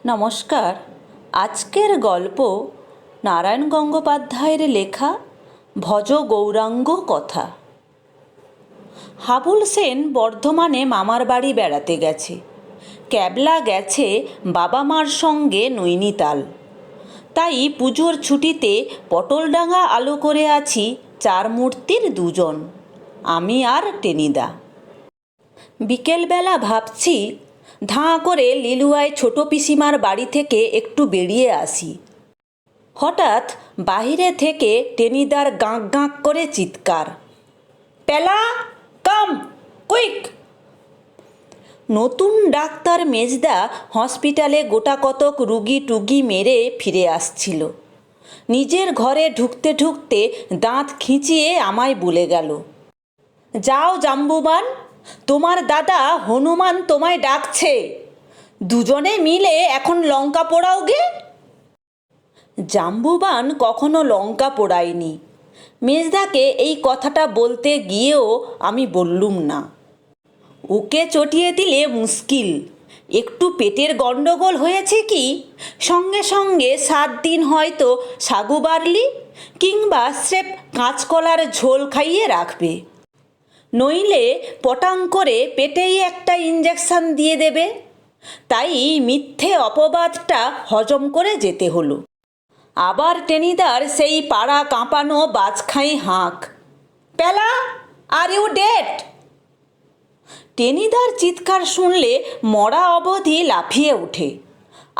নমস্কার। আজকের গল্প নারায়ণ গঙ্গোপাধ্যায়ের লেখা ভজ গৌরাঙ্গ কথা। হাবুল সেন বর্ধমানে মামার বাড়ি বেড়াতে গেছে। ক্যাবলা গেছে বাবা মার সঙ্গে নৈনিতাল। তাই পুজোর ছুটিতে পটলডাঙ্গা আলো করে আছি চার মূর্তির দুজন, আমি আর টেনিদা। বিকেলবেলা ভাবছি ধাঁ করে লিলুয়ায় ছোট পিসিমার বাড়ি থেকে একটু বেরিয়ে আসি। হঠাৎ বাহিরে থেকে টেনিদার গাঁক গাঁক করে চিৎকার, পেলা কাম কুইক। নতুন ডাক্তার মেজদা হসপিটালে গোটা কতক রুগী টুগি মেরে ফিরে আসছিল। নিজের ঘরে ঢুকতে ঢুকতে দাঁত খিঁচিয়ে আমায় বলে গেল, যাও জাম্বুবান, তোমার দাদা হনুমান তোমায় ডাকছে, দুজনে মিলে এখন লঙ্কা পোড়াও গে। জাম্বুবান কখনো লঙ্কা পোড়ায়নি। মেজদাকে এই কথাটা বলতে গিয়েও আমি বললুম না। ওকে চটিয়ে দিলে মুশকিল। একটু পেটের গণ্ডগোল হয়েছে কি, সঙ্গে সঙ্গে 7 দিন হয়তো সাগু বার্লি কিংবা স্রেফ কাঁচকলার ঝোল খাইয়ে রাখবে, নইলে পটাং করে পেটেই একটা ইঞ্জেকশন দিয়ে দেবে। তাই মিথ্যে অপবাদটা হজম করে যেতে হলো। আবার টেনিদার সেই পাড়া কাঁপানো বাজখাই হাঁক, পেলা আর ইউ ডেড। টেনিদার চিৎকার শুনলে মরা অবধি লাফিয়ে ওঠে,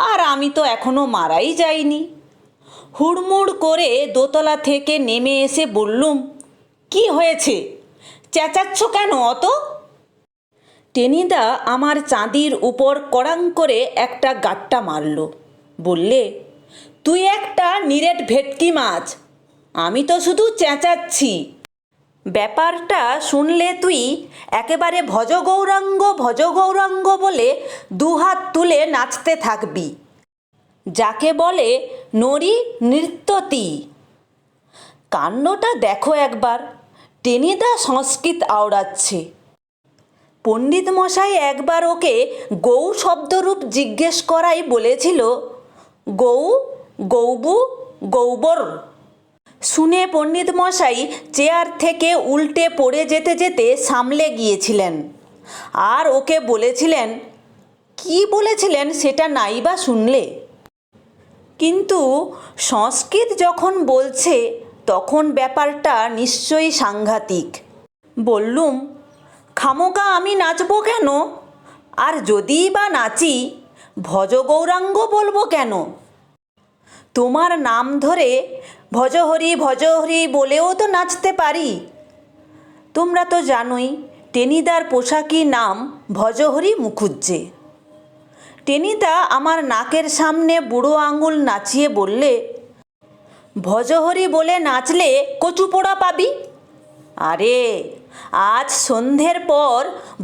আর আমি তো এখনো মারাই যাইনি। হুড়মুড় করে দোতলা থেকে নেমে এসে বললুম, কি হয়েছে, চেঁচাচ্ছ কেন অত? টেনিদা আমার চাঁদির উপর কড়াং করে একটা গাট্টা মারল। বললে, তুই একটা নিরেট ভেটকি মাছ, আমি তো শুধু চেঁচাচ্ছি। ব্যাপারটা শুনলে তুই একেবারে ভজ গৌরাঙ্গ বলে দুহাত তুলে নাচতে থাকবি, যাকে বলে নরী নৃত্যতি। কাণ্ডটা দেখো একবার। টেনিদা সংস্কৃত আওড়াচ্ছে। পণ্ডিত মশাই একবার ওকে গৌ শব্দরূপ জিজ্ঞেস করাই বলেছিল, গৌ, গৌবু, গৌবর। শুনে পণ্ডিত মশাই চেয়ার থেকে উল্টে পড়ে যেতে যেতে সামলে গিয়েছিলেন, আর ওকে বলেছিলেন, কি বলেছিলেন সেটা নাই বা শুনলে। কিন্তু সংস্কৃত যখন বলছে তখন ব্যাপারটা নিশ্চয়ই সাংঘাতিক। বললুম, খামোকা আমি নাচবো কেন, আর যদিই বা নাচি ভজ গৌরাঙ্গ বলবো কেন? তোমার নাম ধরে ভজহরি বলেও তো নাচতে পারি। তোমরা তো জানোই টেনিদার পোশাকি নাম ভজহরি মুখুজ্জে। টেনিদা আমার নাকের সামনে বুড়ো আঙুল নাচিয়ে বললে, ভজহরি বলে নাচলে কচু পোড়া পাবি। আরে আজ সন্ধ্যের পর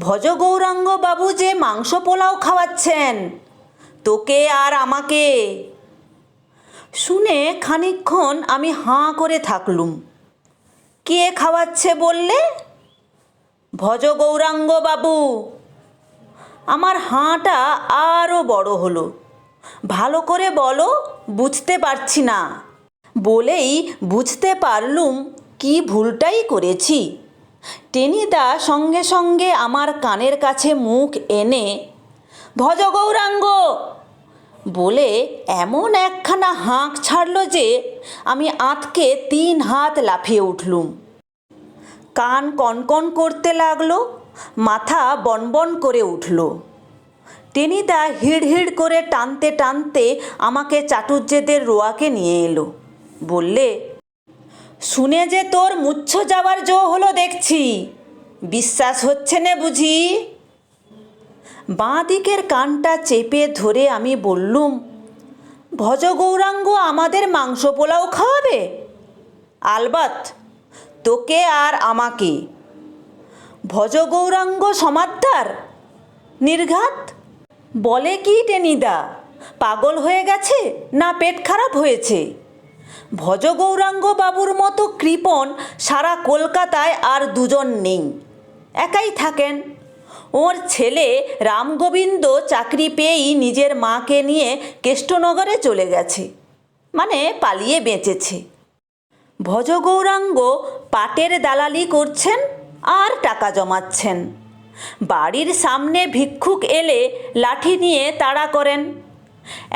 ভজ গৌরাঙ্গ বাবু যে মাংস পোলাও খাওয়াচ্ছেন তোকে আর আমাকে। শুনে খানিকক্ষণ আমি হাঁ করে থাকলুম। কে খাওয়াচ্ছে বললে? ভজ গৌরাঙ্গ বাবু। আমার হাঁটা আরও বড় হলো। ভালো করে বলো, বুঝতে পারছি না। বলেই বুঝতে পারলুম কি ভুলটাই করেছি। টেনিদা সঙ্গে সঙ্গে আমার কানের কাছে মুখ এনে ভজ গৌরাঙ্গ বলে এমন একখানা হাঁক ছাড়ল যে আমি আঁতকে 3 হাত লাফিয়ে উঠলুম। কান কনকন করতে লাগলো, মাথা বনবন করে উঠল। টেনিদা হিড় হিড় করে টানতে টানতে আমাকে চাটুজ্যেদের রোয়াকে নিয়ে এলো। বললে, শুনে যে তোর মুচ্ছ যাওয়ার জো হলো দেখছি, বিশ্বাস হচ্ছে না বুঝি? বাঁ দিকের কানটা চেপে ধরে আমি বললুম, ভজ গৌরাঙ্গ আমাদের মাংস পোলাও খাওয়াবে? আলবাত, তোকে আর আমাকে। ভজ গৌরাঙ্গ সমাদ্দার? নির্ঘাত। বলে কি টেনিদা, পাগল হয়ে গেছে না পেট খারাপ হয়েছে? ভজ গৌরাঙ্গ বাবুর মতো কৃপণ সারা কলকাতায় আর দুজন নেই, একাই থাকেন। ওর ছেলে রামগোবিন্দ চাকরি পেয়েই নিজের মাকে নিয়ে কেষ্টনগরে চলে গেছে, মানে পালিয়ে বেঁচেছে। ভজগৌরাঙ্গ পাটের দালালি করছেন আর টাকা জমাচ্ছেন। বাড়ির সামনে ভিক্ষুক এলে লাঠি নিয়ে তাড়া করেন।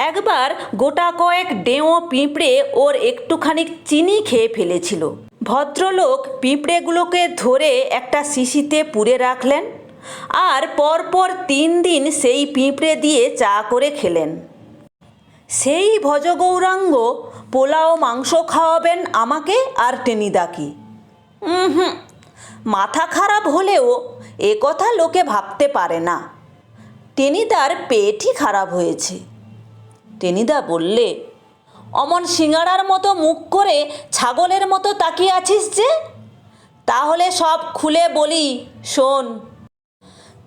একবার গোটা কয়েক ডেঁয়ো পিঁপড়ে ওর একটুখানি চিনি খেয়ে ফেলেছিল। ভদ্রলোক পিঁপড়েগুলোকে ধরে একটা শিশিতে পুরে রাখলেন আর পরপর 3 দিন সেই পিঁপড়ে দিয়ে চা করে খেলেন। সেই ভজগৌরাঙ্গ পোলাও মাংস খাওয়াবেন আমাকে আর টেনিদাকে। মাথা খারাপ হলেও এ কথা লোকে ভাবতে পারে না। টেনিদার পেটই খারাপ হয়েছে। টেনিদা বললে, অমন সিঙ্গাড়ার মতো মুখ করে ছাগলের মতো তাকিয়ে আছিস যে? তাহলে সব খুলে বলি, শোন।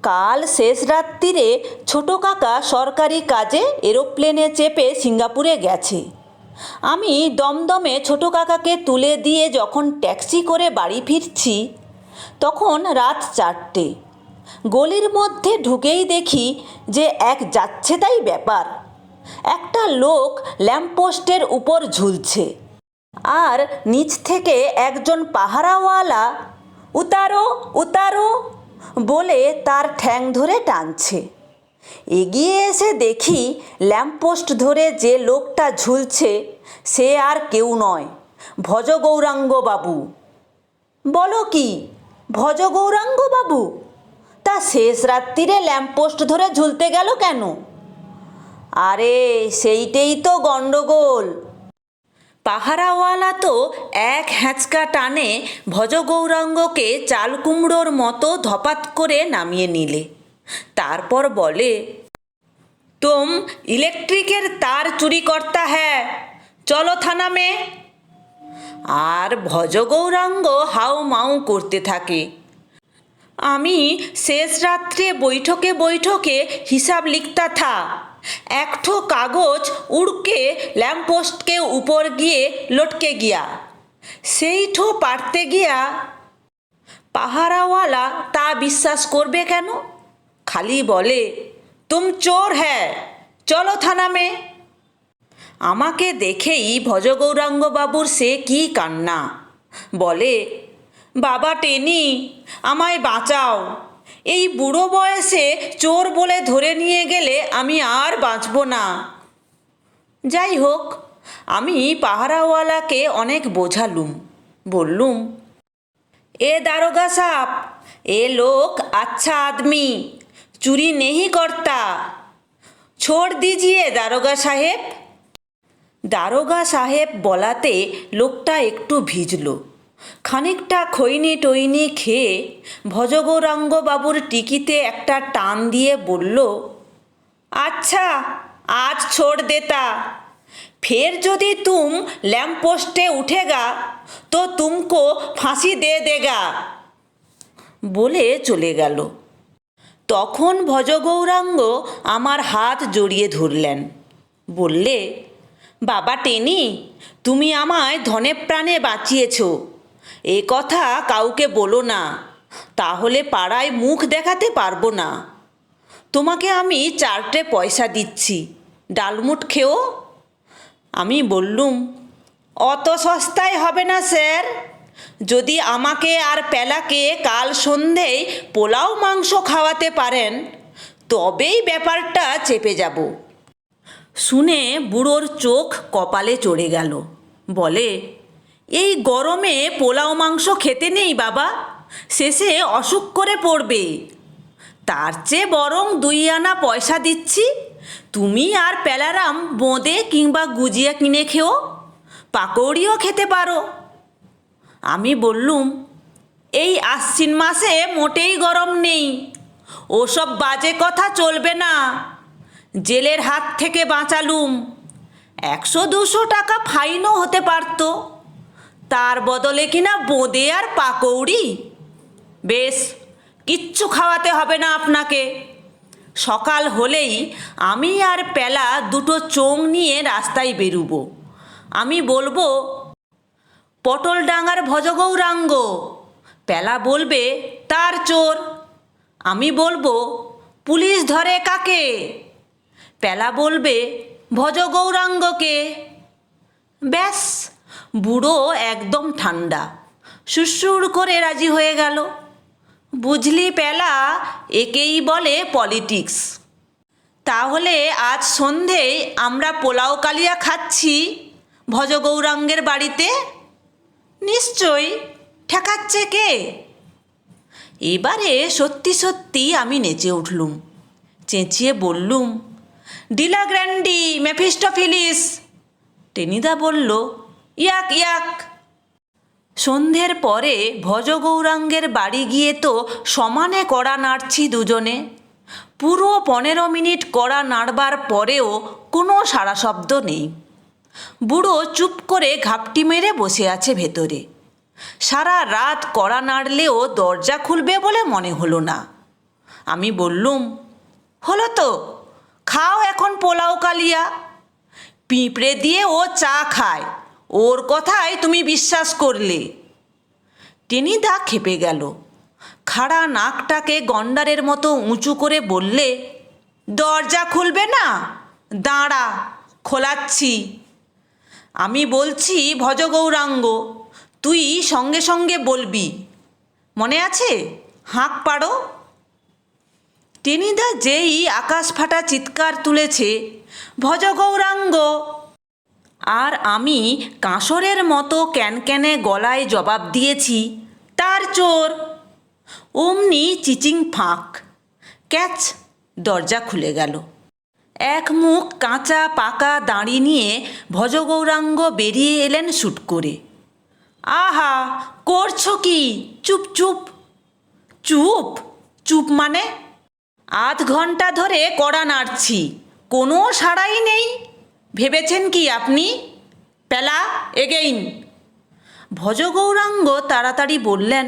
কাল শেষ রাত্রিরে ছোটো কাকা সরকারি কাজে এরোপ্লেনে চেপে সিঙ্গাপুরে গেছে। আমি দমদমে ছোটো কাকাকে তুলে দিয়ে যখন ট্যাক্সি করে বাড়ি ফিরছি, তখন রাত 4টে। গলির মধ্যে ঢুকেই দেখি যে এক যাচ্ছে তাই ব্যাপার। একটা লোক ল্যাম্পপোস্টের উপর ঝুলছে আর নিচ থেকে একজন পাহারাওয়ালা উতারো উতারো বলে তার ঠ্যাং ধরে টানছে। এগিয়ে এসে দেখি ল্যাম্পপোস্ট ধরে যে লোকটা ঝুলছে সে আর কেউ নয়, ভজগৌরাঙ্গ বাবু। বলো কি, ভজগৌরাঙ্গ বাবু? তা শেষ রাত্রিরে ল্যাম্পপোস্ট ধরে ঝুলতে গেল কেন? আরে সেইটাই তো গণ্ডগোল। পাহারাওয়ালা তো এক হ্যাঁচকা টানে ভজগৌরাঙ্গকে চাল কুমড়োর মতো ধপাত করে নামিয়ে নিলে। তারপর বলে, তুম ইলেকট্রিকের তার চুরি করতা হ্যাঁ, চলো থানা মে। আর ভজগৌরাঙ্গ হাউ মাউ করতে থাকে। আমি শেষ রাত্রে বৈঠকে বৈঠকে হিসাব লিখতা থা। একঠো কাগজ উড়কে लैम्पपोस्ट के ऊपर गए लटके गया। সেইঠো পারতে গিয়া পাহারাওয়ালা তা বিশ্বাস করবে কেন? খালি বলে, তুম চোর হ্যাঁ, চলো থানা মে। আমাকে দেখেই ভজগৌরাঙ্গ বাবুর সে কি কান্না। বলে, বাবা টেনি, আমায় বাঁচাও। এই বুড়ো বয়সে চোর বলে ধরে নিয়ে গেলে আমি আর বাঁচব না। যাই হোক, আমি পাহারাওয়ালাকে অনেক বোঝালুম। বললুম, এ দারোগা সাহেব, এ লোক अच्छा आदमी, चोरी नहीं करता, छोड़ दीजिए दारोगा साहेब। দারোগা সাহেব বলাতে লোকটা একটু ভিজল। খানিকটা খৈনি টৈনি খেয়ে ভজগৌরাঙ্গ বাবুর টিকিতে একটা টান দিয়ে বলল, আচ্ছা आज छोड़ देता, फिर यदि तुम लैम्प पोस्टे उठेगा तो तुमको फांसी दे देगा। বলে চলে গেল। তখন ভজগৌরাঙ্গ আমার হাত জড়িয়ে ধরলেন। বললে, বাবা টেনি, তুমি আমায় ধনে প্রাণে বাঁচিয়েছ। এ কথা কাউকে বলো না, তাহলে পাড়ায় মুখ দেখাতে পারবো না। তোমাকে আমি 4টে পয়সা দিচ্ছি, ডালমুট খেও। আমি বললুম, অত সস্তায় হবে না স্যার। যদি আমাকে আর পেলাকে কাল সন্ধেয় পোলাও মাংস খাওয়াতে পারেন তবেই ব্যাপারটা চেপে যাব। শুনে বুড়োর চোখ কপালে চড়ে গেল। বলে, এই গরমে পোলাও মাংস খেতে নেই বাবা, শেষে অসুখ করে পড়বে। তার চেয়ে বরং 2 আনা পয়সা দিচ্ছি, তুমি আর পেলারাম বোঁদে কিংবা গুজিয়া কিনে খেও, পাকৌড়িও খেতে পারো। আমি বললুম, এই আশ্বিন মাসে মোটেই গরম নেই, ওসব বাজে কথা চলবে না। জেলের হাত থেকে বাঁচালুম, 100-200 টাকা ফাইনও হতে পারত, তার বদলে কিনা বোঁদে আর পাকৌড়ি। বেশ, কিচ্ছু খাওয়াতে হবে না আপনাকে। সকাল হলেই আমি আর পেলা 2টো চোং নিয়ে রাস্তায় বেরুবো। আমি বলবো, পটলডাঙ্গার ভজগৌরাঙ্গ। পেলা বলবে, তার চোর। আমি বলবো পুলিশ ধরে কাকে, পেলা বলবে ভজ গৌরাঙ্গকে। ব্যাস, বুড়ো একদম ঠান্ডা, সুরসুর করে রাজি হয়ে গেল। বুঝলি পেলা, একেই বলে পলিটিক্স। তাহলে আজ সন্ধেয় আমরা পোলাও কালিয়া খাচ্ছি ভজ গৌরাঙ্গের বাড়িতে? নিশ্চয়ই, ঠেকাচ্ছে কে? এবারে সত্যি সত্যি আমি নেচে উঠলুম, চেঁচিয়ে বললুম, ডিলা গ্র্যান্ডি মেফিস্টোফিলিস। টেনিদা বলল, ইয়াক ইয়াক। সন্ধ্যের পরে ভজ গৌরাঙ্গের বাড়ি গিয়ে তো সমানে কড়া নাড়ছি দুজনে। পুরো 15 মিনিট কড়া নাড়বার পরেও কোনো সাড়া শব্দ নেই। বুড়ো চুপ করে ঘাপটি মেরে বসে আছে ভেতরে। সারা রাত কড়া নাড়লেও দরজা খুলবে বলে মনে হলো না। আমি বললুম, হলো তো, খাও এখন পোলাও কালিয়া। পিঁপড়ে দিয়ে ও চা খায়, ওর কথায় তুমি বিশ্বাস করলে? টেনিদা খেপে গেল। খাড়া নাকটাকে গন্ডারের মতো উঁচু করে বললে, দরজা খুলবে না? দাঁড়া, খোলাচ্ছি। আমি বলছি ভজ গৌরাঙ্গ, তুই সঙ্গে সঙ্গে বলবি, মনে আছে? হাঁক পাড়ো। টেনিদা যেই আকাশ ফাটা চিৎকার তুলেছে, ভজ গৌরাঙ্গ, আর আমি কাঁসরের মতো ক্যানক্যানে গলায় জবাব দিয়েছি, তার চোর। অমনি চিচিং ফাঁক, ক্যাচ, দরজা খুলে গেল। এক মুখ কাঁচা পাকা দাঁড়ি নিয়ে ভজ গৌরাঙ্গ বেরিয়ে এলেন শুট করে। আহা, করছো কি? চুপ চুপ। চুপ? চুপ মানে? আধ ঘন্টা ধরে কড়া নাড়ছি, কোনো সাড়াই নেই। ভেবেছেন কি আপনি? পেলা, এগেইন। ভজ গৌরাঙ্গ তাড়াতাড়ি বললেন,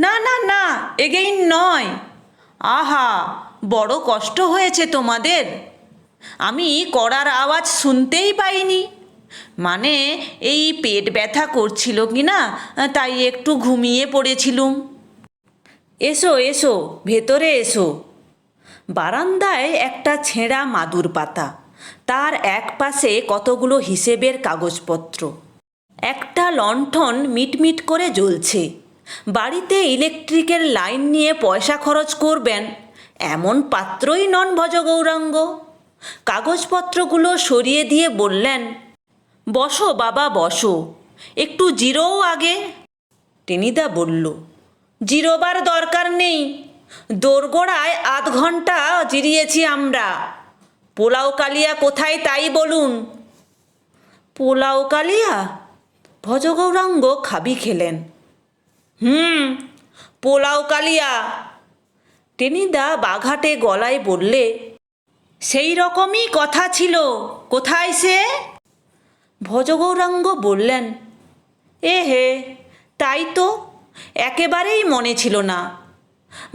না না না, এগেইন নয়। আহা, বড় কষ্ট হয়েছে তোমাদের। আমি কড়ার আওয়াজ শুনতেই পাইনি, মানে এই পেট ব্যথা করছিল কি না, তাই একটু ঘুমিয়ে পড়েছিলুম। এসো এসো, ভেতরে এসো। বারান্দায় একটা ছেঁড়া মাদুর পাতা, তার এক পাশে কতগুলো হিসেবের কাগজপত্র। একটা লণ্ঠন মিটমিট করে জ্বলছে। বাড়িতে ইলেকট্রিকের লাইন নিয়ে পয়সা খরচ করবেন এমন পাত্রই নন ভজ গৌরাঙ্গ। কাগজপত্রগুলো সরিয়ে দিয়ে বললেন, বসো বাবা বসো, একটু জিরোও আগে। টেনিদা বলল, জিরোবার দরকার নেই, দোরগোড়ায় আধ ঘন্টা জিরিয়েছি আমরা। পোলাও কালিয়া কোথায় তাই বলুন। পোলাও কালিয়া? ভজ গৌরাঙ্গ খাবি খেলেন। পোলাও কালিয়া। টেনিদা বাঘাটে গলায় বললে, সেই রকমই কথা ছিল, কোথায় সে? ভজ গৌরাঙ্গ বললেন, এ হে, তাই তো, একেবারেই মনে ছিল না।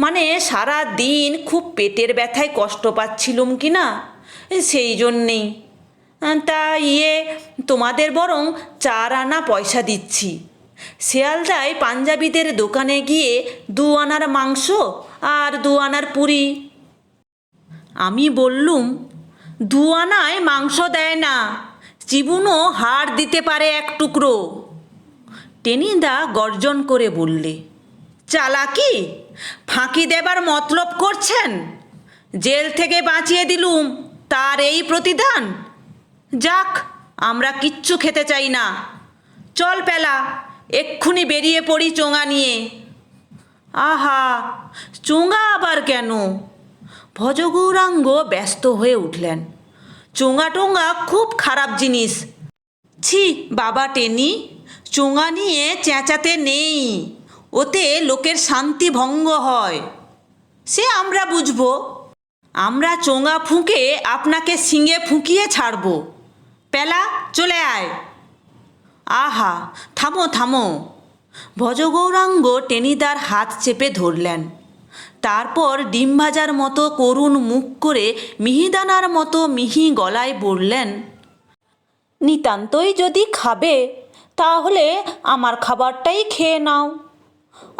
মানে সারা দিন খুব পেটের ব্যথায় কষ্ট পাচ্ছিলুম কি না, সেই জন্যেই। তা তোমাদের বরং 4 আনা পয়সা দিচ্ছি। শিয়ালদায় পাঞ্জাবিদের দোকানে গিয়ে 2 আনার মাংস আর 2 আনার পুরি। আমি বললুম, 2 আনায় মাংস দেয় না, চিবুনও হাড় দিতে পারে 1 টুকরো। টেনিদা গর্জন করে বললে, চালাকি, ফাঁকি দেবার মতলব করছেন? জেল থেকে বাঁচিয়ে দিলুম, তার এই প্রতিদান? যাক, আমরা কিচ্ছু খেতে চাই না। চল পেলা, এক্ষুনি বেরিয়ে পড়ি চোঙা নিয়ে। আহা, চোঙা আবার কেন? ভজ গৌরাঙ্গ ব্যস্ত হয়ে উঠলেন। চোঙা টোঙা খুব খারাপ জিনিস। ছি বাবা টেনি, চোঙা নিয়ে চেঁচাতে নেই, ওতে লোকের শান্তি ভঙ্গ হয়। সে আমরা বুঝব। আমরা চোঙা ফুঁকে আপনাকে শিঙে ফুঁকিয়ে ছাড়ব। পেলা, চলে আয়। আহা, থামো থামো। ভজ গৌরাঙ্গ টেনিদার হাত চেপে ধরলেন। তারপর ডিম ভাজার মতো করুণ মুখ করে মিহিদানার মতো মিহি গলায় বললেন, নিতান্তই যদি খাবে তাহলে আমার খাবারটাই খেয়ে নাও।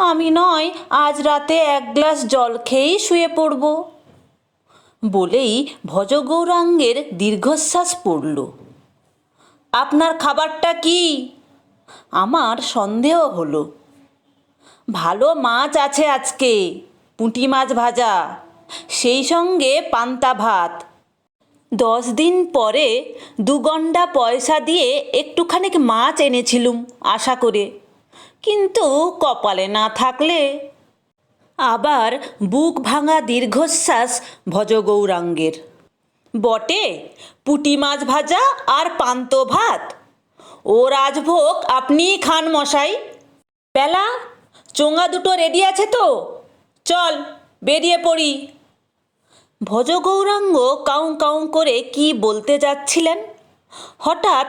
আমি নয় আজ রাতে এক গ্লাস জল খেয়েই শুয়ে পড়ব। বলেই ভজগৌরাঙ্গের দীর্ঘশ্বাস পড়ল। আপনার খাবারটা কি? আমার সন্দেহ হলো। ভালো মাছ আছে আজকে, পুঁটি মাছ ভাজা, সেই সঙ্গে পান্তা ভাত। 10 দিন পরে 2 গন্ডা পয়সা দিয়ে একটুখানিক মাছ এনেছিলুম আশা করে, কিন্তু কপালে না থাকলে। আবার বুক ভাঙা দীর্ঘশ্বাস ভজগৌরাঙ্গের। বটে, পুঁটি মাছ ভাজা আর পান্ত ভাত, ও রাজভোগ আপনিই খান মশাই। বেলা, চোঙা দুটো রেডি আছে তো? চল বেরিয়ে পড়ি। ভজগৌরাঙ্গ কাউঁ কাউঁ করে কি বলতে যাচ্ছিলেন, হঠাৎ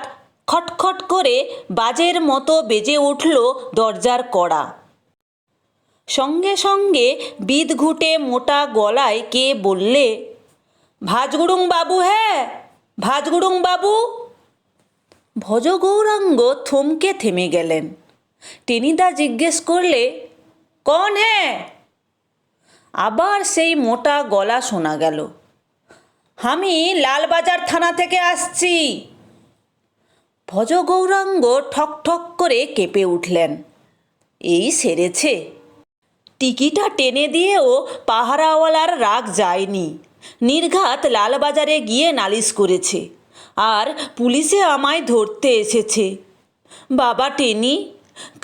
খটখট করে বাজের মতো বেজে উঠল দরজার কড়া। সঙ্গে সঙ্গে বিদঘুটে মোটা গলায় কে বললে, ভাজগুড়ুং বাবু, হ্যাঁ ভাজগুড়ুং বাবু। ভজগৌরাঙ্গ থমকে থেমে গেলেন। টেনিদা জিজ্ঞেস করলে, কন হ্যাঁ? আবার সেই মোটা গলা শোনা গেল, আমি লালবাজার থানা থেকে আসছি। ভজগৌরাঙ্গ ঠক ঠক করে কেঁপে উঠলেন। এই সেরেছে। টিকিটা টেনে দিয়েও পাহারাওয়ালার রাগ যায়নি। নির্ঘাত লালবাজারে গিয়ে নালিশ করেছে, আর পুলিশে আমায় ধরতে এসেছে। বাবা টেনি,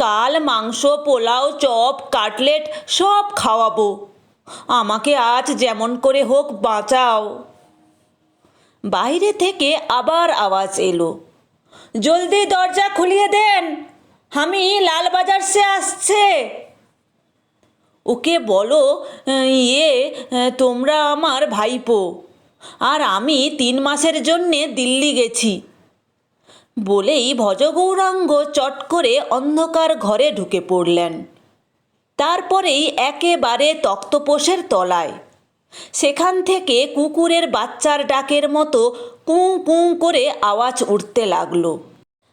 কাল মাংস, পোলাও, চপ, কাটলেট সব খাওয়াবো। আমাকে আজ যেমন করে হোক বাঁচাও। বাইরে থেকে আবার আওয়াজ এলো, জলদি দরজা খুলিয়ে দেন, আমি লালবাজার সে আসছে। ওকে বলো, তোমরা আমার ভাইপো, আর আমি 3 মাসের জন্যে দিল্লি গেছি। বলেই ভজগৌরাঙ্গ চট করে অন্ধকার ঘরে ঢুকে পড়লেন। তারপরেই একেবারে তক্তপোষের তলায়। সেখান থেকে কুকুরের বাচ্চার ডাকের মতো কুঁ কুঁ করে আওয়াজ উঠতে লাগলো।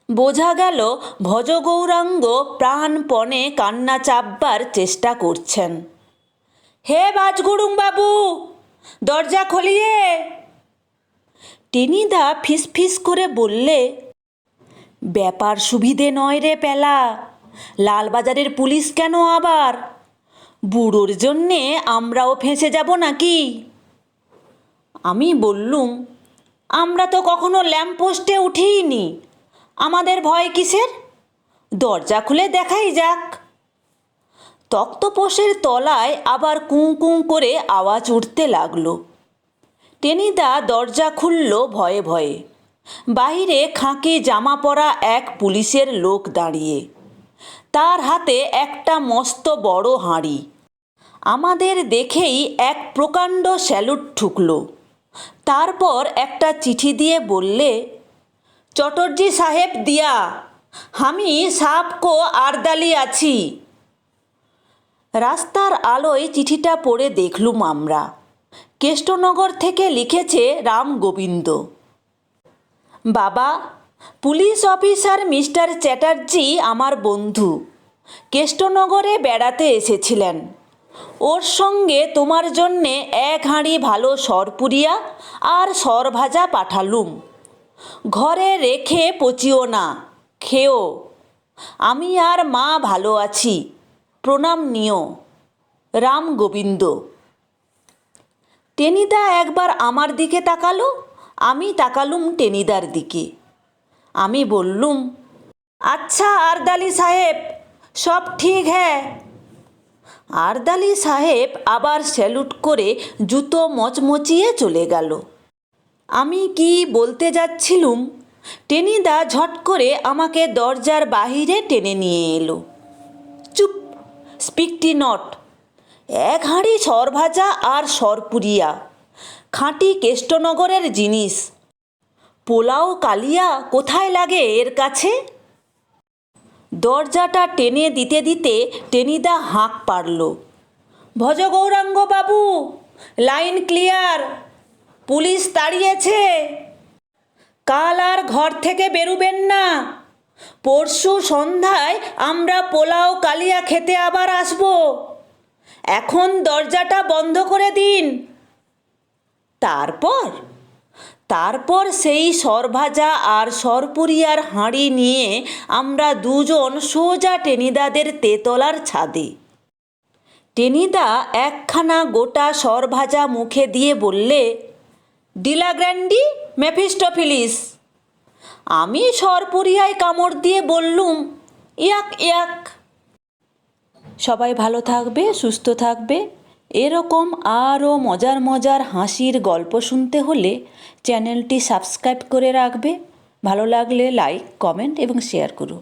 বোঝা গেল ভজগৌরাঙ্গ প্রাণপণে কান্না চাপবার চেষ্টা করছেন। হে ভাজগুড়ুং বাবু, দরজা খোলিয়ে। টেনিদা ফিসফিস করে বললে, ব্যাপার সুবিধে নয় রে পেলা, লালবাজারের পুলিশ কেন আবার? বুড়োর জন্যে আমরাও ফেঁসে যাব নাকি? আমি বললুম, আমরা তো কখনো ল্যাম্পপোস্টে উঠিনি, আমাদের ভয় কিসের? দরজা খুলে দেখাই যাক। তক্তপোষের তলায় আবার কুঁ কুঁ করে আওয়াজ উঠতে লাগলো। টেনিদা দরজা খুলল ভয়ে ভয়ে। বাইরে খাঁকি জামা পরা এক পুলিশের লোক দাঁড়িয়ে, তার হাতে একটা মস্ত বড় হাঁড়ি। আমাদের দেখেই এক প্রকাণ্ড স্যালুট ঠুকল। তারপর একটা চিঠি দিয়ে বললে, চটর্জি সাহেব দিয়া, আমি সাপকো আরদালি আছি। রাস্তার আলোয় চিঠিটা পড়ে দেখলুম আমরা। কেষ্টনগর থেকে লিখেছে রামগোবিন্দ। বাবা, পুলিশ অফিসার মিস্টার চ্যাটার্জি আমার বন্ধু, কেষ্টনগরে বেড়াতে এসেছিলেন। ওর সঙ্গে তোমার জন্যে 1 হাঁড়ি ভালো সরপুরিয়া আর সর ভাজা পাঠালুম। ঘরে রেখে পচিও না, খেও। আমি আর মা ভালো আছি, প্রণাম নিও। রামগোবিন্দ। টেনিদা একবার আমার দিকে তাকালো, আমি তাকালুম টেনিদার দিকে। আমি বললুম, আচ্ছা আরদালি সাহেব, সব ঠিক হ্যাঁ। আরদালি সাহেব আবার স্যালুট করে জুতো মচমচিয়ে চলে গেল। আমি কি বলতে যাচ্ছিলুম, টেনিদা ঝট করে আমাকে দরজার বাহিরে টেনে নিয়ে এলো। চুপ, স্পিকটি নট। 1 হাঁড়ি সরভাজা আর সরপুরিয়া, খাঁটি কেষ্টনগরের জিনিস। পোলাও কালিয়া কোথায় লাগে এর কাছে? দরজাটা টেনে দিতে দিতে টেনিদা হাঁক পারল, ভজগৌরাঙ্গ বাবু, লাইন ক্লিয়ার, পুলিশ তাড়িয়েছে, কাল আর ঘর থেকে বেরুবেন না, পরশু সন্ধ্যায় আমরা পোলাও কালিয়া খেতে আবার আসবো। এখন দরজাটা বন্ধ করে দিন। তারপর সেই সরভাজা আর সরপুরিয়ার হাঁড়ি নিয়ে আমরা দুজন সোজা টেনিদাদের তেতলার ছাদে। টেনিদা একখানা গোটা সরভাজা মুখে দিয়ে বললে, ডিলা গ্র্যান্ডি মেফিস্টোফিলিস। আমি সরপুরিয়ায় কামড় দিয়ে বললুম, ইয়াক ইয়াক। সবাই ভালো থাকবে, সুস্থ থাকবে। এরকম আরও মজার মজার হাসির গল্প শুনতে হলে চ্যানেলটি সাবস্ক্রাইব করে রাখবে। ভালো লাগলে লাইক, কমেন্ট এবং শেয়ার করো।